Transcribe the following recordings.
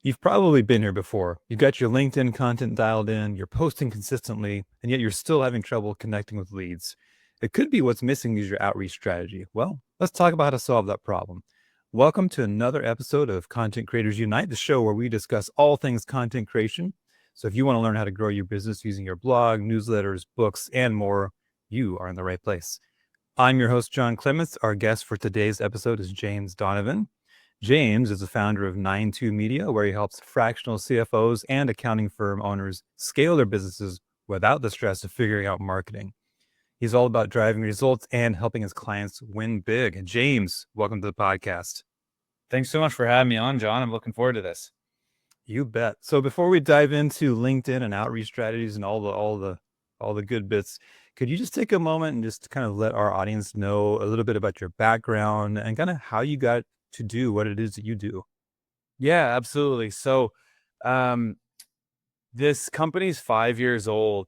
You've probably been here before. You've got your LinkedIn content dialed in, you're posting consistently, and yet you're still having trouble connecting with leads. It could be what's missing is your outreach strategy. Well, let's talk about how to solve that problem. Welcome to another episode of Content Creators Unite, the show where we discuss all things content creation. So if you want to learn how to grow your business using your blog, newsletters, books, and more, you are in the right place. I'm your host, John Clements. Our guest for today's episode is James Donovan. James is the founder of 92 Media, where he helps fractional CFOs and accounting firm owners scale their businesses without the stress of figuring out marketing. He's all about driving results and helping his clients win big. And James, welcome to the podcast. Thanks so much for having me on, John. I'm looking forward to this. You bet. So before we dive into LinkedIn and outreach strategies and all the good bits, could you just take a moment and just kind of let our audience know a little bit about your background and kind of how you got to do what it is that you do? Yeah, absolutely. So, um, this company's 5 years old.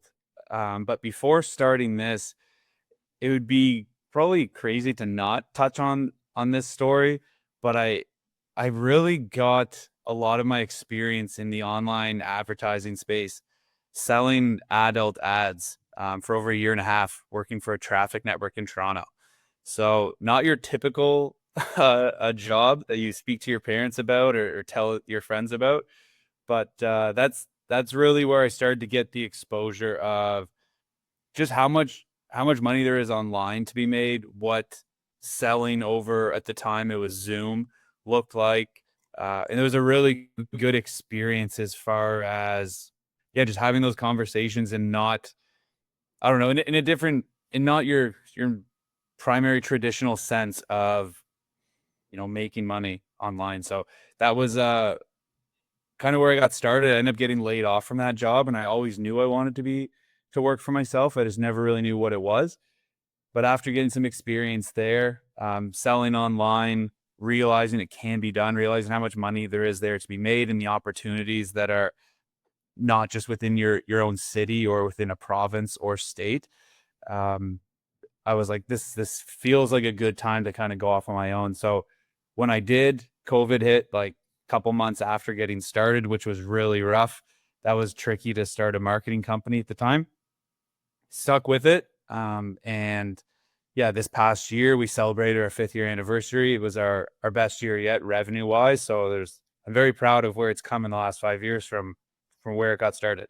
But before starting this, it would be probably crazy to not touch on this story. But I really got a lot of my experience in the online advertising space, selling adult ads for over a year and a half, working for a traffic network in Toronto. So not your typical a job that you speak to your parents about or tell your friends about, but that's really where I started to get the exposure of just how much money there is online to be made, what selling over at the time it was Zoom looked like, and it was a really good experience as far as just having those conversations and not I don't know in a different in not your primary traditional sense of making money online. So that was kind of where I got started. I ended up getting laid off from that job, and I always knew I wanted to work for myself. I just never really knew what it was. But after getting some experience there, selling online, realizing it can be done, realizing how much money there is there to be made, and the opportunities that are not just within your own city or within a province or state. Um, I was like, this feels like a good time to kind of go off on my own. So when I did, COVID hit like a couple months after getting started, which was really rough. That was tricky to start a marketing company at the time. Stuck with it. And yeah, this past year we celebrated our 5th year anniversary. It was our best year yet, revenue wise. So I'm very proud of where it's come in the last 5 years from where it got started.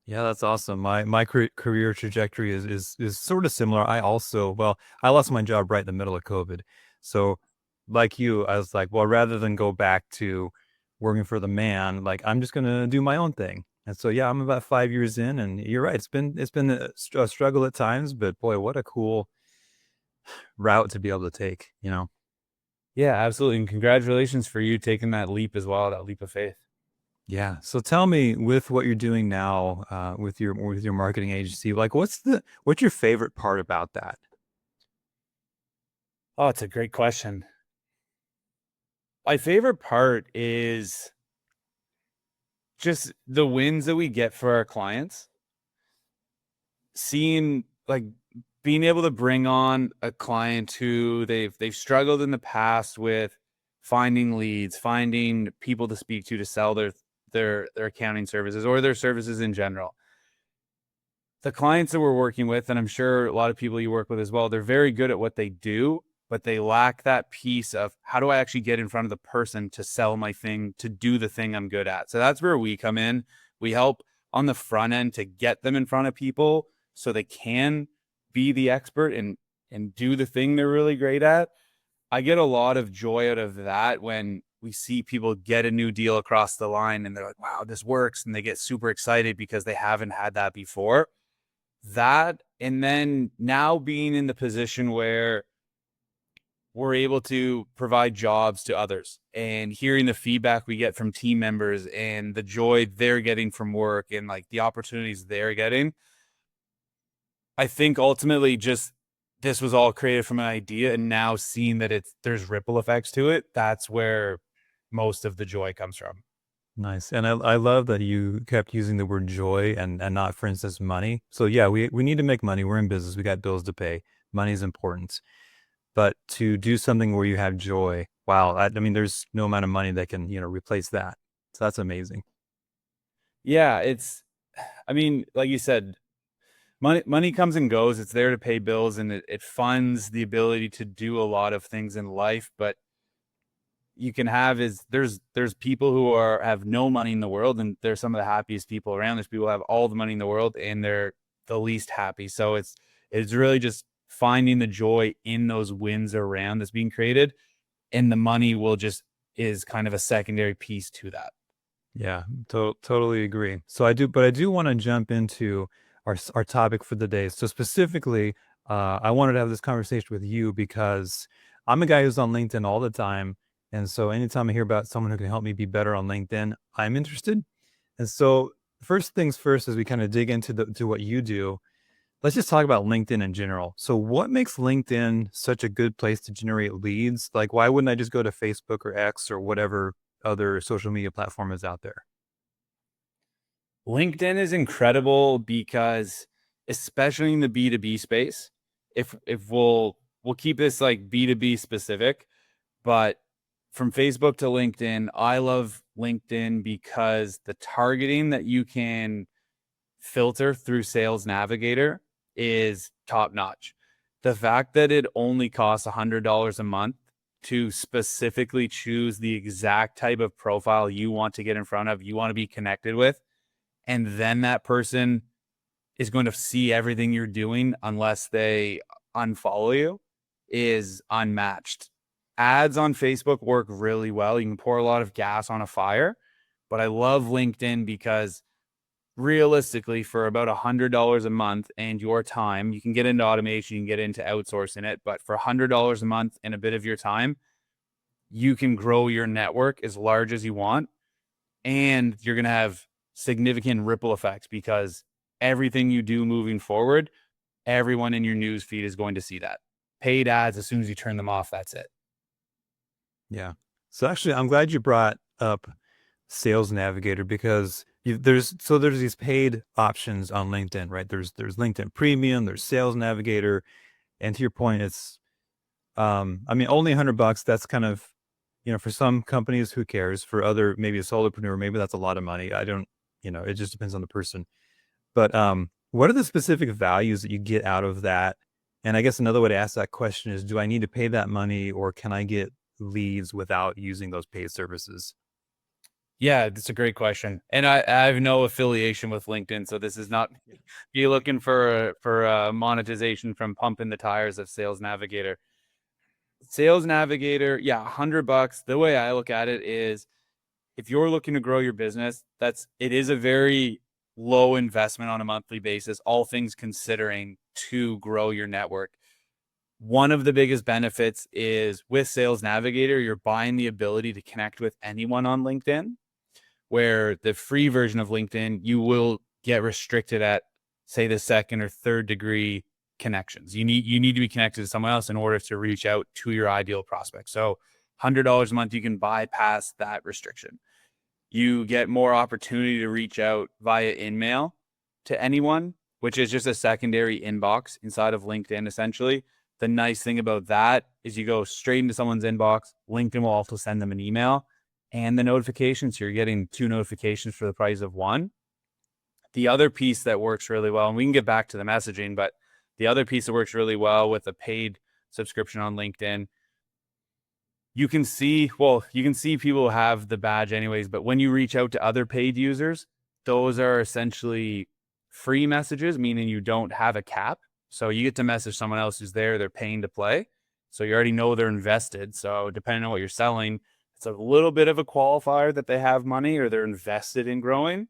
Yeah, that's awesome. My career trajectory is sort of similar. I lost my job right in the middle of COVID. So like you, I was like, well, rather than go back to working for the man, like I'm just gonna do my own thing. And so yeah, I'm about 5 years in, and you're right. It's been a struggle at times, but boy, what a cool route to be able to take, you know? Yeah, absolutely. And congratulations for you taking that leap as well, that leap of faith. Yeah. So tell me, with what you're doing now, with your marketing agency, like what's your favorite part about that? Oh, it's a great question. My favorite part is just the wins that we get for our clients. Seeing like being able to bring on a client who they've struggled in the past with finding leads, finding people to speak to sell their accounting services or their services in general. The clients that we're working with, and I'm sure a lot of people you work with as well, they're very good at what they do, but they lack that piece of how do I actually get in front of the person to sell my thing, to do the thing I'm good at. So that's where we come in. We help on the front end to get them in front of people so they can be the expert and do the thing they're really great at. I get a lot of joy out of that when we see people get a new deal across the line and they're like, wow, this works. And they get super excited because they haven't had that before. That, and then now being in the position where we're able to provide jobs to others and hearing the feedback we get from team members and the joy they're getting from work and like the opportunities they're getting. I think ultimately just this was all created from an idea, and now seeing that there's ripple effects to it, that's where most of the joy comes from. Nice. And I love that you kept using the word joy and not, for instance, money. So yeah, we need to make money. We're in business. We got bills to pay. Money is important. But to do something where you have joy, wow, I mean, there's no amount of money that can, replace that. So that's amazing. Yeah, I mean, like you said, money comes and goes. It's there to pay bills, and it funds the ability to do a lot of things in life. But you can have is there's people who have no money in the world, and they're some of the happiest people around. There's people who have all the money in the world, and they're the least happy. So it's really just finding the joy in those wins around that's being created, and the money will just is kind of a secondary piece to that. Yeah, totally agree. So I do want to jump into our topic for the day. So specifically, I wanted to have this conversation with you because I'm a guy who's on LinkedIn all the time, and so anytime I hear about someone who can help me be better on LinkedIn, I'm interested. And so first things first, as we kind of dig into to what you do, let's just talk about LinkedIn in general. So what makes LinkedIn such a good place to generate leads? Like, why wouldn't I just go to Facebook or X or whatever other social media platform is out there? LinkedIn is incredible because, especially in the B2B space, if we'll keep this like B2B specific, but from Facebook to LinkedIn, I love LinkedIn because the targeting that you can filter through Sales Navigator is top notch. The fact that it only costs $100 a month to specifically choose the exact type of profile you want to get in front of, you want to be connected with, and then that person is going to see everything you're doing unless they unfollow you is unmatched. Ads on Facebook work really well. You can pour a lot of gas on a fire, but I love LinkedIn because realistically, for about $100 a month and your time, you can get into automation, you can get into outsourcing it, but for $100 a month and a bit of your time, you can grow your network as large as you want, and you're going to have significant ripple effects because everything you do moving forward, everyone in your news feed is going to see that. Paid ads, as soon as you turn them off, that's it. Yeah. So actually, I'm glad you brought up Sales Navigator because there's these paid options on LinkedIn, right? There's LinkedIn Premium, there's Sales Navigator, and to your point, it's I mean only $100. That's kind of for some companies, who cares? For other, maybe a solopreneur, maybe that's a lot of money. I don't, it just depends on the person. But what are the specific values that you get out of that? And I guess another way to ask that question is, do I need to pay that money or can I get leads without using those paid services? Yeah, that's a great question. And I have no affiliation with LinkedIn, so this is not you looking for monetization from pumping the tires of Sales Navigator. Sales Navigator, yeah, $100. The way I look at it is, if you're looking to grow your business, it is a very low investment on a monthly basis, all things considering, to grow your network. One of the biggest benefits is with Sales Navigator, you're buying the ability to connect with anyone on LinkedIn, where the free version of LinkedIn, you will get restricted at, say, the second or third degree connections. You need to be connected to someone else in order to reach out to your ideal prospect. So $100 a month, you can bypass that restriction. You get more opportunity to reach out via InMail to anyone, which is just a secondary inbox inside of LinkedIn, essentially. The nice thing about that is you go straight into someone's inbox. LinkedIn will also send them an email and the notifications. So you're getting 2 notifications for the price of 1. The other piece that works really well, and we can get back to the messaging, but the other piece that works really well with a paid subscription on LinkedIn, you can see people have the badge anyways, but when you reach out to other paid users, those are essentially free messages, meaning you don't have a cap. So you get to message someone else who's there, they're paying to play. So you already know they're invested. So depending on what you're selling, it's a little bit of a qualifier that they have money or they're invested in growing.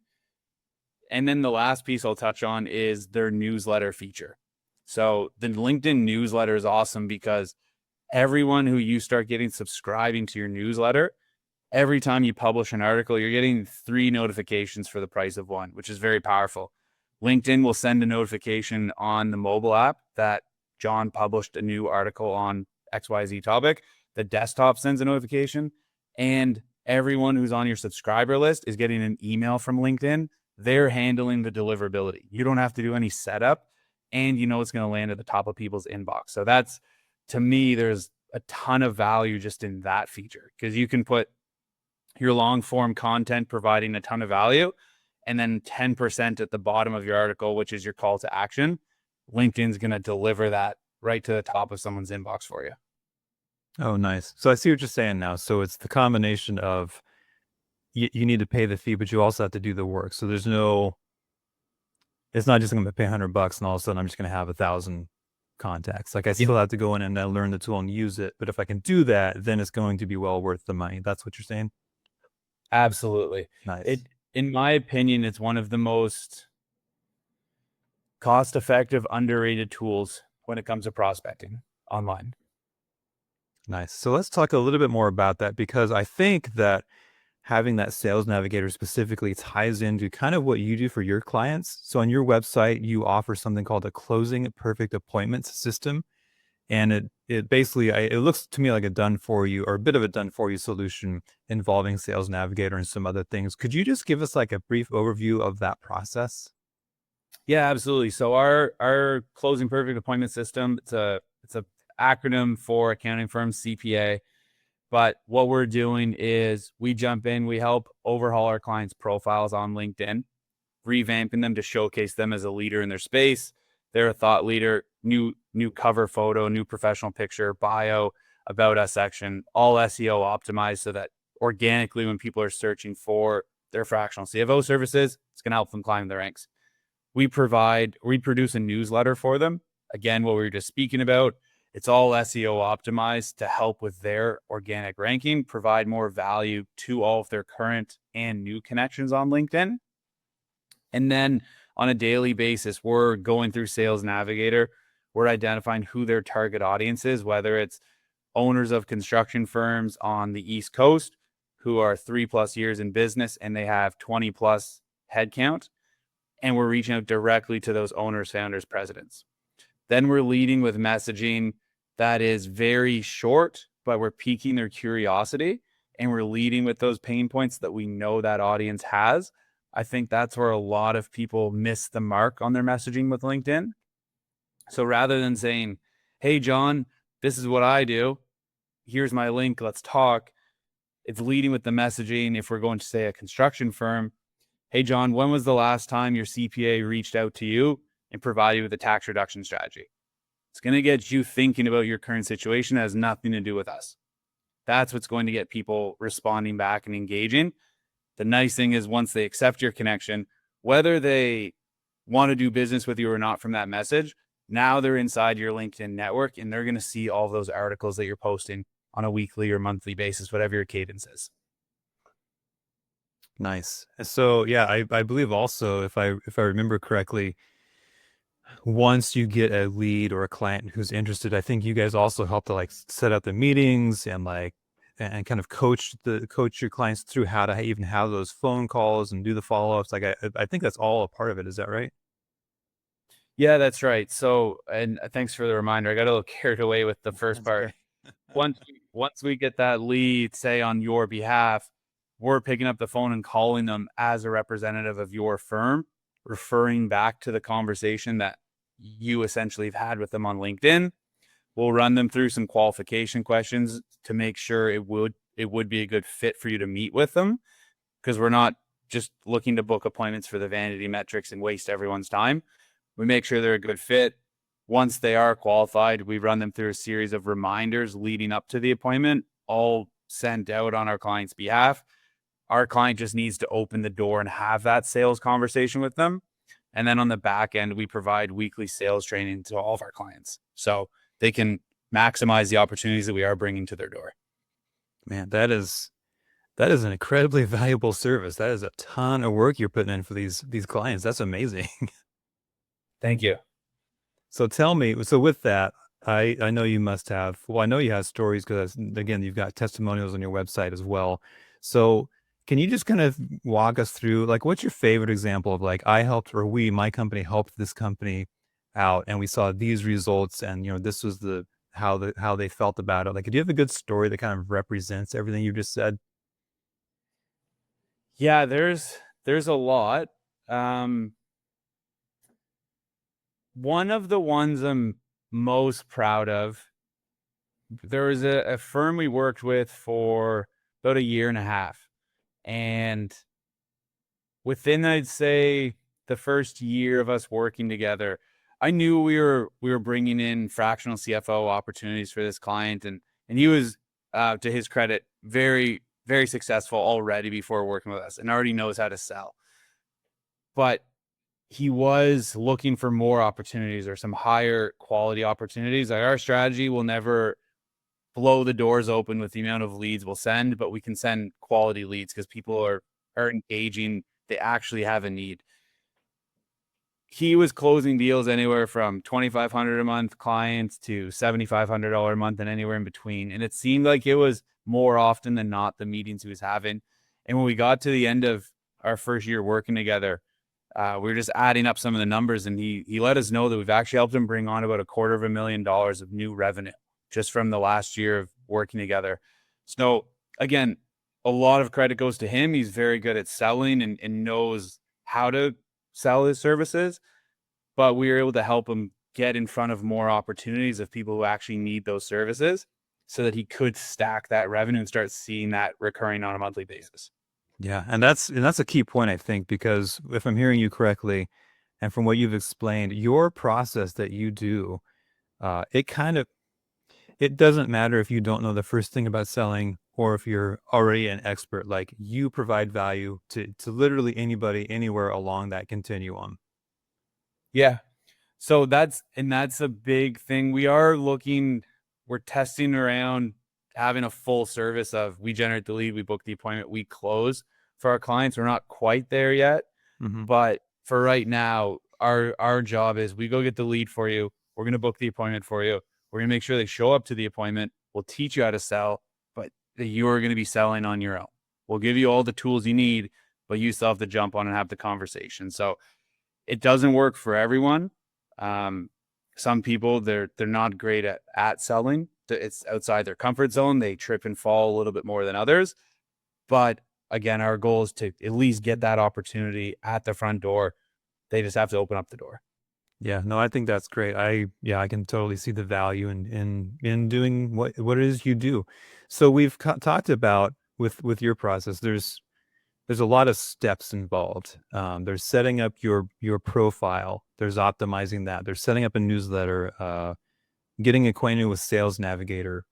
And then the last piece I'll touch on is their newsletter feature. So the LinkedIn newsletter is awesome because everyone who you start getting subscribing to your newsletter, every time you publish an article, you're getting 3 notifications for the price of 1, which is very powerful. LinkedIn will send a notification on the mobile app that John published a new article on XYZ topic. The desktop sends a notification, and everyone who's on your subscriber list is getting an email from LinkedIn. They're handling the deliverability. You don't have to do any setup, and it's going to land at the top of people's inbox. So that's, to me, there's a ton of value just in that feature because you can put your long form content providing a ton of value, and then 10% at the bottom of your article, which is your call to action. LinkedIn's going to deliver that right to the top of someone's inbox for you. Oh, nice. So I see what you're saying now. So it's the combination of you need to pay the fee, but you also have to do the work. So it's not just going to pay $100 and all of a sudden I'm just going to have 1,000 contacts. Like I Yep. still have to go in and learn the tool and use it. But if I can do that, then it's going to be well worth the money. That's what you're saying? Absolutely. Nice. It, in my opinion, it's one of the most cost effective, underrated tools when it comes to prospecting online. Nice. So let's talk a little bit more about that because I think that having that sales navigator specifically ties into kind of what you do for your clients. So on your website, you offer something called a closing perfect appointments system. And it basically it looks to me like a done for you or a bit of a done for you solution involving Sales Navigator and some other things. Could you just give us like a brief overview of that process? Yeah, absolutely. So our closing perfect appointment system, it's a acronym for accounting firms, CPA. But what we're doing is we jump in, we help overhaul our clients' profiles on LinkedIn, revamping them to showcase them as a leader in their space. They're a thought leader, new cover photo, new professional picture, bio, about us section, all SEO optimized so that organically when people are searching for their fractional CFO services, it's going to help them climb the ranks. We produce a newsletter for them. Again, what we were just speaking about, it's all SEO optimized to help with their organic ranking, provide more value to all of their current and new connections on LinkedIn. And then on a daily basis, we're going through Sales Navigator. We're identifying who their target audience is, whether it's owners of construction firms on the East Coast who are 3+ years in business and they have 20+ headcount. And we're reaching out directly to those owners, founders, presidents. Then we're leading with messaging that is very short, but we're piquing their curiosity and we're leading with those pain points that we know that audience has. I think that's where a lot of people miss the mark on their messaging with LinkedIn. So rather than saying, hey, John, this is what I do, here's my link, let's talk, it's leading with the messaging. If we're going to say a construction firm, hey, John, when was the last time your CPA reached out to you and provided you with a tax reduction strategy? It's going to get you thinking about your current situation. It has nothing to do with us. That's what's going to get people responding back and engaging. The nice thing is once they accept your connection, whether they want to do business with you or not from that message, now they're inside your LinkedIn network and they're going to see all those articles that you're posting on a weekly or monthly basis, whatever your cadence is. Nice. So yeah, I believe also if I remember correctly, once you get a lead or a client who's interested, I think you guys also help to like set up the meetings and like and kind of coach your clients through how to even have those phone calls and do the follow-ups. Like I think that's all a part of it. Is that right? Yeah, that's right. So, and thanks for the reminder. I got a little carried away with the first That's part. okay. Once we get that lead, say on your behalf, we're picking up the phone and calling them as a representative of your firm, referring back to the conversation that you essentially have had with them on LinkedIn. We'll run them through some qualification questions to make sure it would be a good fit for you to meet with them, because we're not just looking to book appointments for the vanity metrics and waste everyone's time. We make sure they're a good fit. Once they are qualified, we run them through a series of reminders leading up to the appointment, all sent out on our client's behalf. Our client just needs to open the door and have that sales conversation with them. And then on the back end, we provide weekly sales training to all of our clients so they can maximize the opportunities that we are bringing to their door. Man, that is an incredibly valuable service. That is a ton of work you're putting in for these clients. That's amazing. Thank you. So tell me, so with that, I know you must have, well, I know you have stories because again, you've got testimonials on your website as well. So can you just kind of walk us through like what's your favorite example of like I helped or my company helped this company out and we saw these results and this was how they felt about it. Like, do you have a good story that kind of represents everything you just said? Yeah, there's a lot. Um, One of the ones I'm most proud of, there was a firm we worked with for about a year and a half. And within, I'd say, the first year of us working together, I knew we were bringing in fractional CFO opportunities for this client, and he was, to his credit, very successful already before working with us, and already knows how to sell. But he was looking for more opportunities or some higher quality opportunities. Like, our strategy will never blow the doors open with the amount of leads we'll send, but we can send quality leads because people are engaging. They actually have a need. He was closing deals anywhere from $2,500 a month clients to $7,500 a month and anywhere in between. And it seemed like it was more often than not the meetings he was having. And when we got to the end of our first year working together, we were just adding up some of the numbers, and he let us know that we've actually helped him bring on about $250,000 of new revenue just from the last year of working together. So again, a lot of credit goes to him. He's very good at selling and knows how to sell his services, but we were able to help him get in front of more opportunities of people who actually need those services so that he could stack that revenue and start seeing that recurring on a monthly basis. Yeah, and that's a key point, I think, because if I'm hearing you correctly, and from what you've explained, your process that you do, it kind of it doesn't matter if you don't know the first thing about selling or if you're already an expert. Like, you provide value to literally anybody, anywhere along that continuum. Yeah. So that's a big thing. We're testing around having a full service of, we generate the lead, we book the appointment, we close for our clients. We're not quite there yet, Hmm. but for right now, our job is, we go get the lead for you. We're going to book the appointment for you. We're going to make sure they show up to the appointment. We'll teach you how to sell, but you are going to be selling on your own. We'll give you all the tools you need, but you still have to jump on and have the conversation. So it doesn't work for everyone. Um, some people, they're not great at selling. It's outside their comfort zone. They trip and fall a little bit more than others. But again, our goal is to at least get that opportunity at the front door. They just have to open up the door. Yeah, no, I think that's great. I can totally see the value in doing what it is you do. So we've talked about with your process. There's a lot of steps involved. There's setting up your profile. There's optimizing that. There's setting up a newsletter. Getting acquainted with Sales Navigator,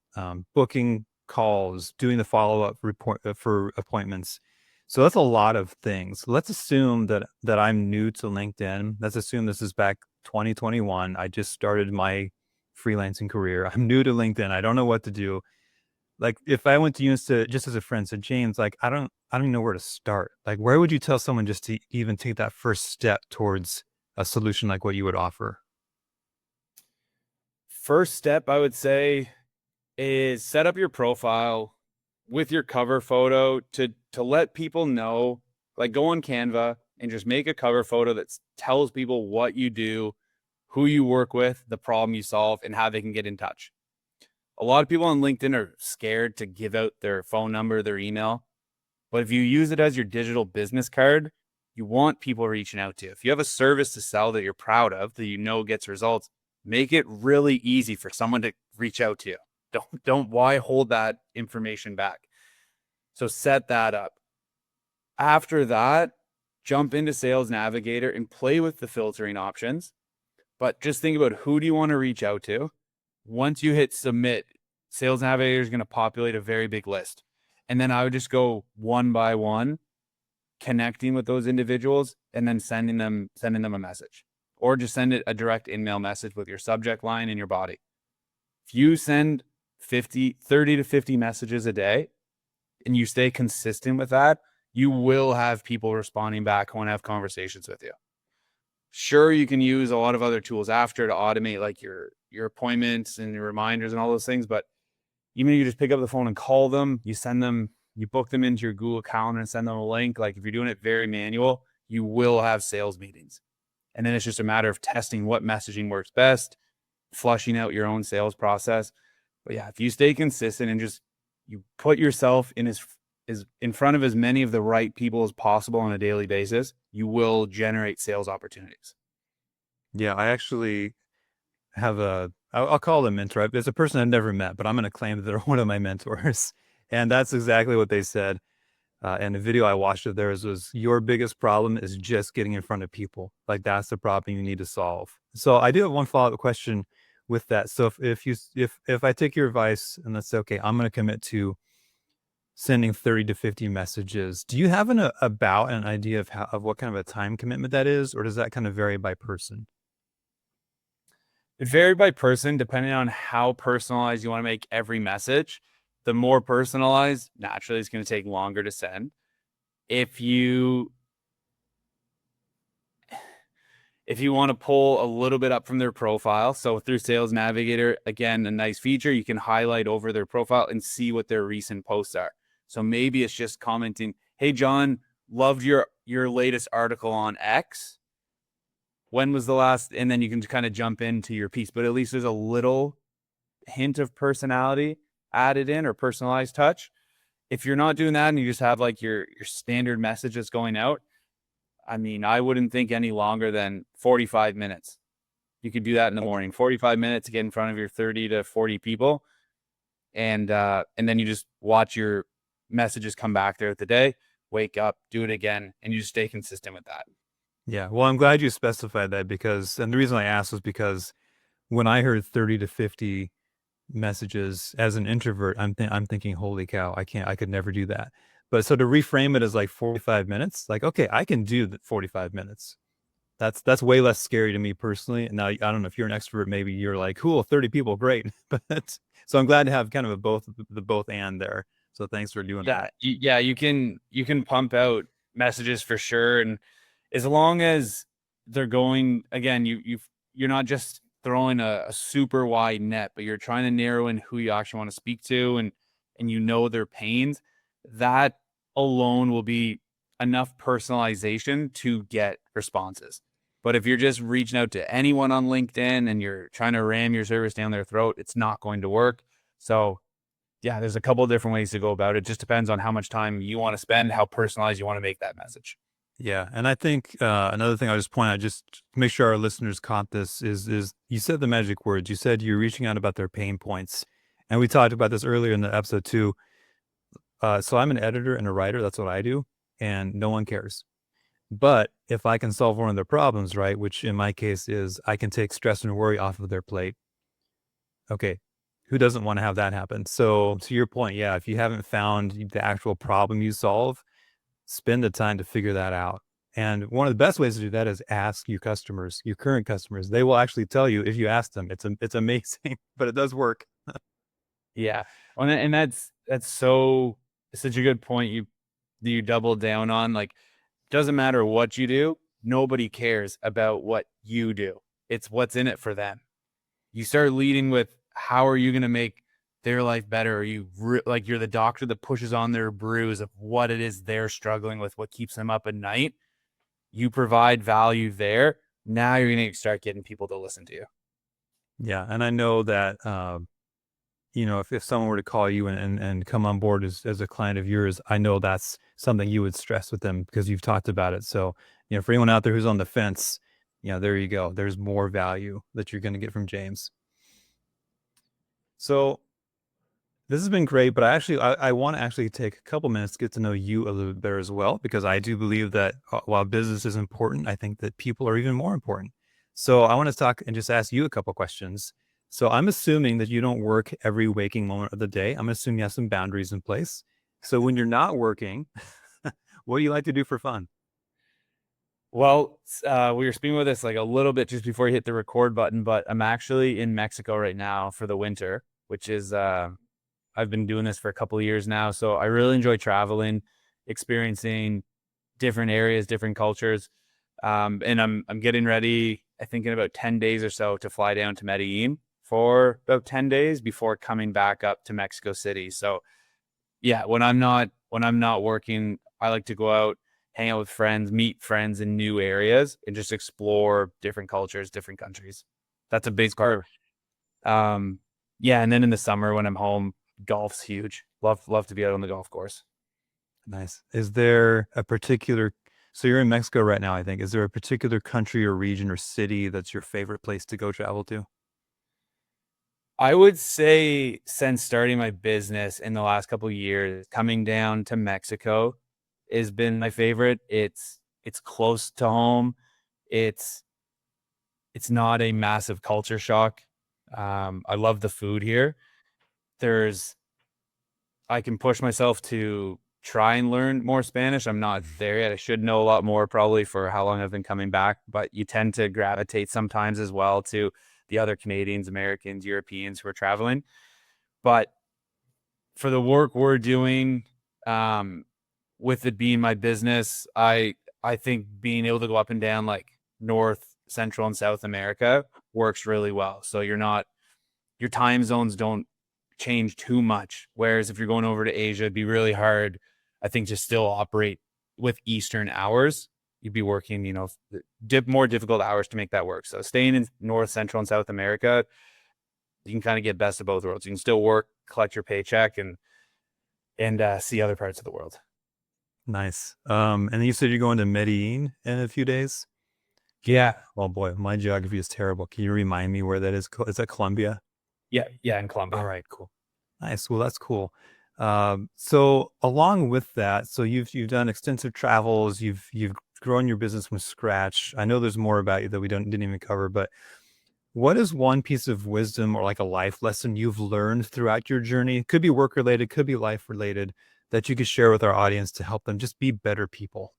booking calls, doing the follow-up report for appointments. So that's a lot of things. Let's assume that I'm new to LinkedIn. Let's assume this is back 2021. I just started my freelancing career. I'm new to LinkedIn. I don't know what to do. Like, if I went to you just as a friend, said, James, like, I don't even know where to start. Like, where would you tell someone just to even take that first step towards a solution like what you would offer? First step, I would say, is set up your profile with your cover photo to let people know. Like, go on Canva and just make a cover photo that tells people what you do, who you work with, the problem you solve, and how they can get in touch. A lot of people on LinkedIn are scared to give out their phone number, their email. But if you use it as your digital business card, you want people reaching out to you. If you have a service to sell that you're proud of, that you know gets results, make it really easy for someone to reach out to you. Don't why hold that information back? So set that up. After that, jump into Sales Navigator and play with the filtering options. But just think about, who do you want to reach out to? Once you hit submit, Sales Navigator is going to populate a very big list. And then I would just go one by one, connecting with those individuals and then sending them a message, or just send it a direct email message with your subject line and your body. If you send 30 to 50 messages a day and you stay consistent with that, you will have people responding back who want to have conversations with you. Sure, you can use a lot of other tools after to automate, like your appointments and your reminders and all those things, but even if you just pick up the phone and call them, you book them into your Google Calendar and send them a link. Like, if you're doing it very manual, you will have sales meetings. And then it's just a matter of testing what messaging works best, flushing out your own sales process. But yeah, if you stay consistent and just you put yourself in as in front of as many of the right people as possible on a daily basis, you will generate sales opportunities. Yeah, I actually have I'll call them mentor. It's a person I've never met, but I'm going to claim that they're one of my mentors. And that's exactly what they said. And the video I watched of theirs was your biggest problem is just getting in front of people. Like that's the problem you need to solve. So I do have one follow-up question with that. So if I take your advice and let's say, okay, I'm going to commit to sending 30 to 50 messages, do you have an idea of what kind of a time commitment that is, or does that kind of vary by person? It varied by person depending on how personalized you want to make every message. The more personalized, naturally, it's going to take longer to send. If you want to pull a little bit up from their profile, so through Sales Navigator, again, a nice feature, you can highlight over their profile and see what their recent posts are. So maybe it's just commenting, "Hey John, loved your latest article on X. When was the last?" And then you can kind of jump into your piece, but at least there's a little hint of personality added in, or personalized touch. If you're not doing that and you just have like your standard message that's going out, I mean, I wouldn't think any longer than 45 minutes. You could do that in the morning, 45 minutes to get in front of your 30 to 40 people. And then you just watch your messages come back throughout the day, wake up, do it again, and you just stay consistent with that. Yeah. Well, I'm glad you specified that and the reason I asked was because when I heard 30 to 50 messages as an introvert, I'm thinking, holy cow, I could never do that. But so to reframe it as like 45 minutes, like, okay, I can do the 45 minutes. That's way less scary to me personally. And now I don't know if you're an extrovert, maybe you're like, cool, 30 people, great. But so I'm glad to have kind of the both and there. So thanks for doing that. Yeah, you can pump out messages for sure, and as long as they're going, again, you're not just throwing a super wide net, but you're trying to narrow in who you actually want to speak to, and you know their pains. That alone will be enough personalization to get responses. But if you're just reaching out to anyone on LinkedIn and you're trying to ram your service down their throat, it's not going to work. So yeah, there's a couple of different ways to go about it. Just depends on how much time you want to spend, how personalized you want to make that message. Yeah, and I think another thing I'll just point out, just to make sure our listeners caught this, is you said the magic words. You said you're reaching out about their pain points, and we talked about this earlier in the episode too. So I'm an editor and a writer. That's what I do, and no one cares. But if I can solve one of their problems, right, which in my case is I can take stress and worry off of their plate. Okay, who doesn't want to have that happen? So to your point, yeah, if you haven't found the actual problem you solve, spend the time to figure that out. And one of the best ways to do that is ask your customers, your current customers. They will actually tell you if you ask them. It's amazing, but it does work. Yeah. Well, and that's such a good point you double down on. Like, doesn't matter what you do, nobody cares about what you do. It's what's in it for them. You start leading with how are you going to make their life better? Are you like you're the doctor that pushes on their bruise of what it is they're struggling with, what keeps them up at night? You provide value there. Now you're going to start getting people to listen to you. Yeah, and I know that if someone were to call you and come on board as a client of yours, I know that's something you would stress with them because you've talked about it. So, for anyone out there who's on the fence, there you go. There's more value that you're going to get from James. So this has been great, but I want to actually take a couple minutes to get to know you a little bit better as well, because I do believe that while business is important, I think that people are even more important. So I want to talk and just ask you a couple questions. So I'm assuming that you don't work every waking moment of the day. I'm assuming you have some boundaries in place. So when you're not working, what do you like to do for fun? Well, we were speaking with this like a little bit just before you hit the record button, but I'm actually in Mexico right now for the winter, which is I've been doing this for a couple of years now, so I really enjoy traveling, experiencing different areas, different cultures. And I'm getting ready, I think in about 10 days or so, to fly down to Medellin for about 10 days before coming back up to Mexico City. So yeah, when I'm not working, I like to go out, hang out with friends, meet friends in new areas, and just explore different cultures, different countries. That's a big part. Um, yeah, and then in the summer when I'm home, golf's huge. Love to be out on the golf course. Nice. Is there a particular, so you're in Mexico right now, I think. Is there a particular country or region or city that's your favorite place to go travel to? I would say since starting my business in the last couple of years, coming down to Mexico has been my favorite. It's close to home. It's it's not a massive culture shock. I love the food here. There's I can push myself to try and learn more Spanish. I'm not there yet. I should know a lot more probably for how long I've been coming back, but you tend to gravitate sometimes as well to the other Canadians, Americans, Europeans who are traveling. But for the work we're doing, um, with it being my business, I think being able to go up and down like North, Central, and South America works really well. So your time zones don't change too much. Whereas if you're going over to Asia, it'd be really hard, I think, to still operate with Eastern hours. You'd be working, more difficult hours to make that work. So staying in North, Central, and South America, you can kind of get best of both worlds. You can still work, collect your paycheck, and see other parts of the world. Nice. And then you said you're going to Medellin in a few days. Yeah, Oh boy, my geography is terrible. Can you remind me where that is? Is that Colombia? yeah, in Colombia. All right, cool. Nice. Well, that's cool. So along with that, so you've done extensive travels, you've grown your business from scratch. I know there's more about you that we didn't even cover, but what is one piece of wisdom or like a life lesson you've learned throughout your journey? It could be work related, could be life related, that you could share with our audience to help them just be better people.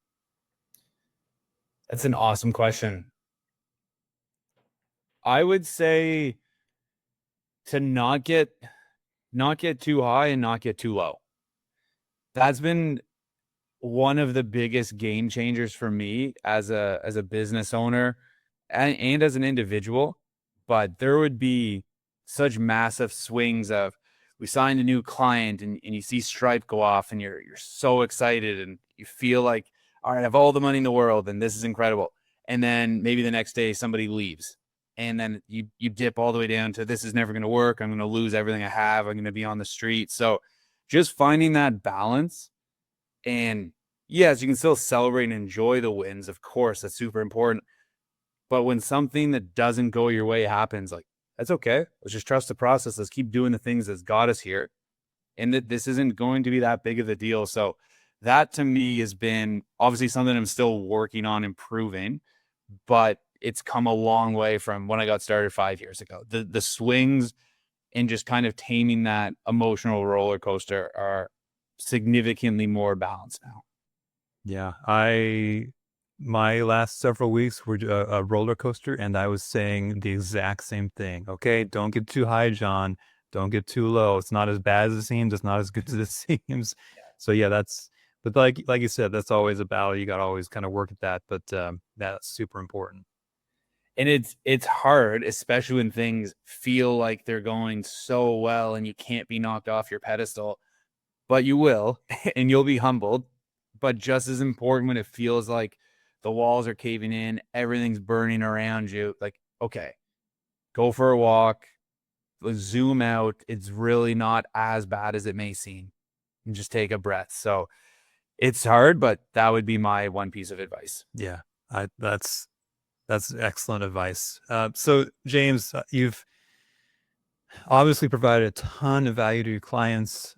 That's an awesome question. I would say to not get too high and not get too low. That's been one of the biggest game changers for me as a business owner and as an individual. But there would be such massive swings of we signed a new client and you see Stripe go off and you're so excited and you feel like, all right, I have all the money in the world and this is incredible. And then maybe the next day somebody leaves. And then you dip all the way down to this is never going to work. I'm going to lose everything I have. I'm going to be on the street. So just finding that balance. And yes, you can still celebrate and enjoy the wins. Of course, that's super important. But when something that doesn't go your way happens, like, that's okay. Let's just trust the process. Let's keep doing the things that's got us here. And that this isn't going to be that big of a deal. So that to me has been obviously something I'm still working on improving, but it's come a long way from when I got started 5 years ago. The swings and just kind of taming that emotional roller coaster are significantly more balanced now. Yeah, my last several weeks were a roller coaster, and I was saying the exact same thing. Okay, don't get too high, John. Don't get too low. It's not as bad as it seems. It's not as good as it seems. So yeah, but like you said, that's always a battle. You got to always kind of work at that. But that's super important. And it's hard, especially when things feel like they're going so well and you can't be knocked off your pedestal, but you will, and you'll be humbled. But just as important when it feels like the walls are caving in, everything's burning around you, like, okay, go for a walk, zoom out. It's really not as bad as it may seem. And just take a breath. So it's hard, but that would be my one piece of advice. Yeah, that's excellent advice. So James, you've obviously provided a ton of value to your clients.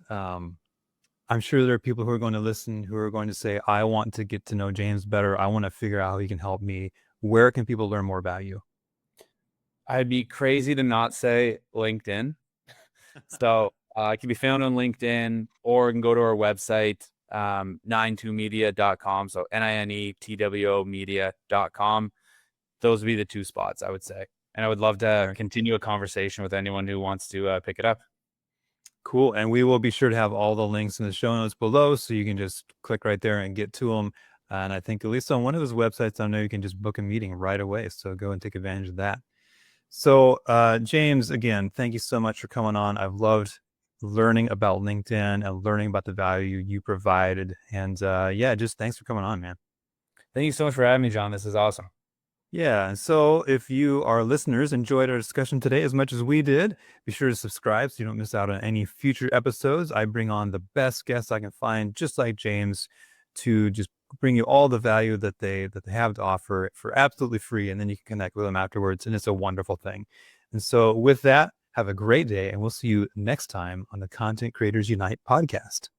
I'm sure there are people who are going to listen who are going to say, I want to get to know James better. I want to figure out how he can help me. Where can people learn more about you? I'd be crazy to not say LinkedIn. So it can be found on LinkedIn, or you can go to our website, 92media.com. So NINETWO media.com. Those would be the two spots, I would say. And I would love to continue a conversation with anyone who wants to pick it up. Cool. And we will be sure to have all the links in the show notes below, so you can just click right there and get to them. And I think at least on one of his websites, I know you can just book a meeting right away. So go and take advantage of that. So James, again, thank you so much for coming on. I've loved learning about LinkedIn and learning about the value you provided. And yeah, just thanks for coming on, man. Thank you so much for having me, John. This is awesome. Yeah, and so if you, our listeners, enjoyed our discussion today as much as we did, be sure to subscribe so you don't miss out on any future episodes. I bring on the best guests I can find, just like James, to just bring you all the value that they have to offer for absolutely free, and then you can connect with them afterwards, and it's a wonderful thing. And so with that, have a great day, and we'll see you next time on the Content Creators Unite podcast.